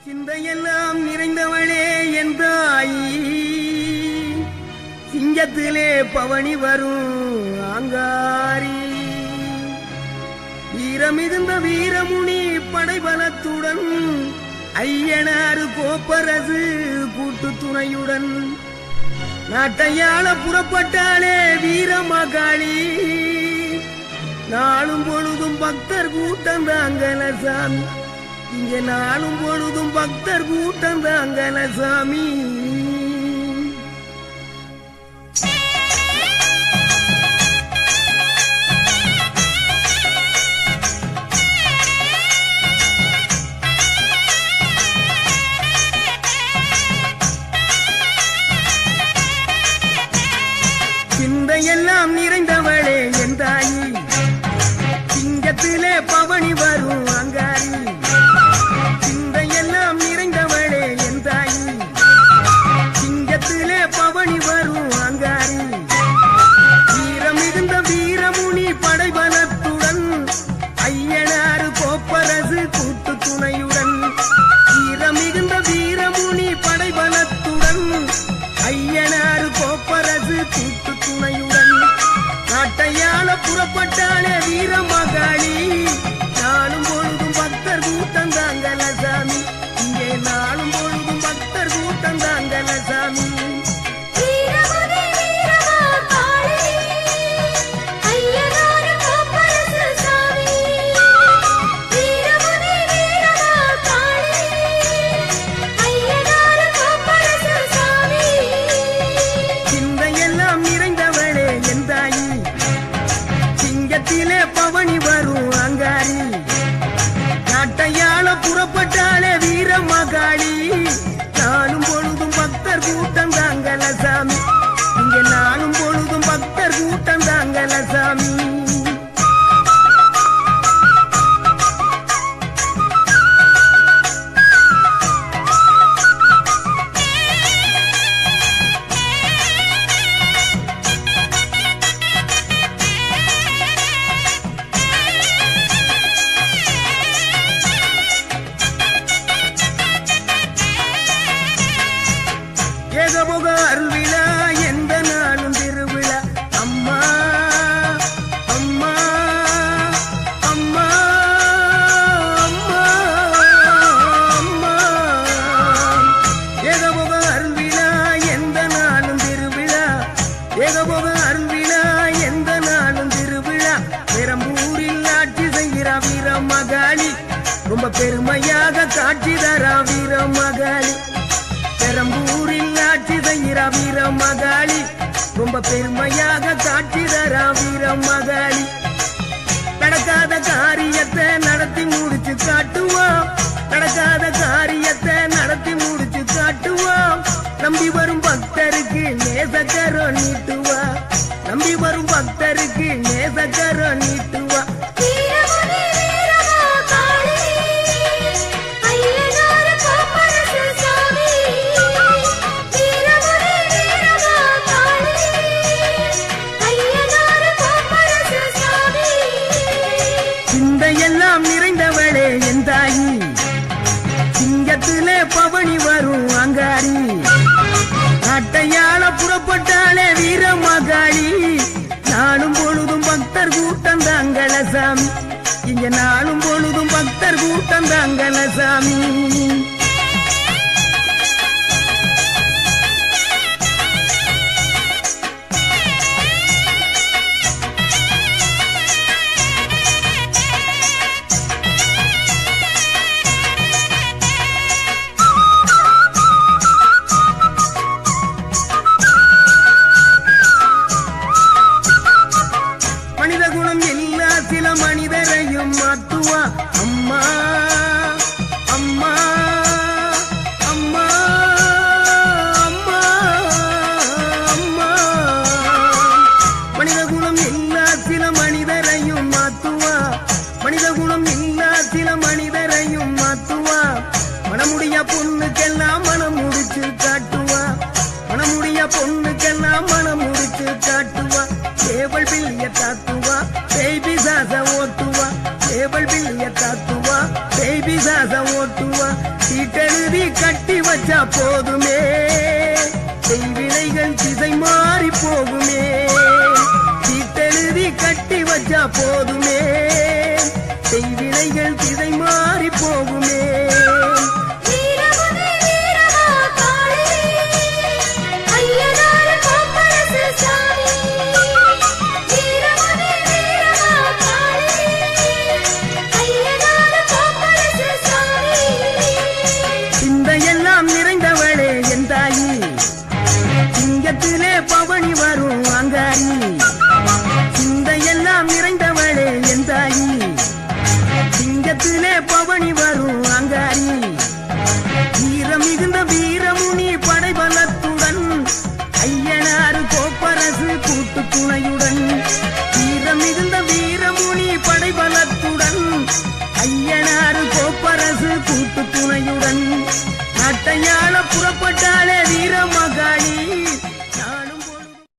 சிந்தையெல்லாம் நிறைந்தவளே என் தாயி, சிங்கத்திலே பவனி வரும் ஆங்காரி, வீரமிகுந்த வீரமுனி படைபலத்துடன், ஐயனாறு கோப்பரசு கூட்டு துணையுடன், நாட்டையாள புறப்பட்டாலே வீரமகாளி, நாளும் பொழுதும் பக்தர் கூட்டம் தாங்கல சாமி, இங்கே நாளும் பொழுதும் பக்தர் கூட்டம் தாங்கல சாமி. சிந்தையெல்லாம் நிறைந்தவளே என் தாயி, சிங்கத்திலே பவனி வரும் அங்காரி, சிந்தையெல்லாம் நிறைந்தவளே என் தாயி, சிங்கத்திலே பவனி வரும் அங்காரி, வீரம் மிகுந்த வீரமுனி படைபலத்துடன், ஐயனாறு கோப்பரசு கூட்டு துணையுடன், வீரம் மிகுந்த வீரமுனி படைபலத்துடன், ஐயனாறு கோப்பரசு கூட்டு துணையுடன், நாட்டையாள புறப்பட்டாலே வீரமகாளி, நாளும் பொழுதும் பக்தர் கூட்டம் தாங்கல சாமி, இங்கே நாளும் பொழுதும் பக்தர் கூட்டம் தாங்கல சாமி. சிந்தையெல்லாம் நிறைந்தவளே என் தாயி, சிங்கத்திலே பவனி வரும் அங்காரி, நாட்டையாள புறப்பட்டாலே வீரமகாளி, நாளும் பொழுதும் பக்தர் கூட்டம் தாங்கல சாமி, இங்கே நாளும் பொழுதும் பக்தர் கூட்டம் தாங்கல சாமி. ஏகபோக அருள்விழா எந்த நாளும் திருவிழா, அம்மா அம்மா அம்மா அம்மா அம்மா, ஏகபோக அருள்விழா எந்த நாளும் திருவிழா, ஏகபோக அருள்விழா எந்த நாளும் திருவிழா, பெரம்பூரில் ஆட்சி செய்கிறா வீரமகாளி, ரொம்ப பெருமையாக காட்சி தரா வீரமகாளி, பெரம்பூரில் ஆட்சி செய்கிறா வீரமகாளி, ரொம்ப பெருமையாக காட்சி தரா வீரமகாளி, நடக்காத காரியத்தை நடத்தி முடிச்சு காட்டுவோம், நடக்காத காரியத்தை நடத்தி முடிச்சு காட்டுவோம், நம்பி வரும் பக்தருக்கு நேசக்கரோ நீட்டுவா, நம்பி வரும் பக்தருக்கு நேசக்கரோ நீட்டுவா. சிந்தையெல்லாம் நிறைந்தவளே என் தாயி, சிங்கத்திலே பவனி வரும் அங்காரி, நாட்டையாள புறப்பட்டாலே வீரமகாளி, நாளும் பொழுதும் பக்தர் கூட்டம் தாங்கல சாமி, இங்க நாளும் பொழுதும் பக்தர் கூட்டம் தாங்கல சாமி. மனித குணம் எல்லா சில மனிதரையும் மாற்றுவா, அம்மா அம்மா அம்மா அம்மா அம்மா, மனித குணம் எல்லா சில மனிதரையும் மாற்றுவா, மனித குணம் எல்லா சில மனிதரையும் மாற்றுவா, மனமுடிய பொண்ணுக்கெல்லாம் மனம் முடிச்சு காட்டுவா, மனமுடிய பொண்ணுக்கெல்லாம் மனம் முடிச்சு காட்டுவா, கேவல் பிள்ளைய தாத்துவா, பேபி சாச ஓட்டுவா, கேவல் பிள்ளைய தாத்துவா, பேபி சாச ஓட்டுவா, சீட்டெழுதி கட்டி வச்சா போதுமே செய்வினைகள் திசை மாறி போகுமே சீட்டெழுதி கட்டி வச்சா போதுமே செய்வினைகள் திசை மாறி போகுமே சிங்கத்திலே பவனி வரும் அங்காரி சிந்தையெல்லாம் நிறைந்தவளே என் தாயி சிங்கத்திலே பவனி வரும் அங்காரி வீரம் மிகுந்த வீரமுனி படைபலத்துடன் ஐயனாறு கோப்பரசு கூட்டு துணையுடன் வீரம் மிகுந்த வீரமுனி படைபலத்துடன் ஐயனாறு கோப்பரசு கூட்டு துணையுடன் நாட்டையாள புறப்பட்ட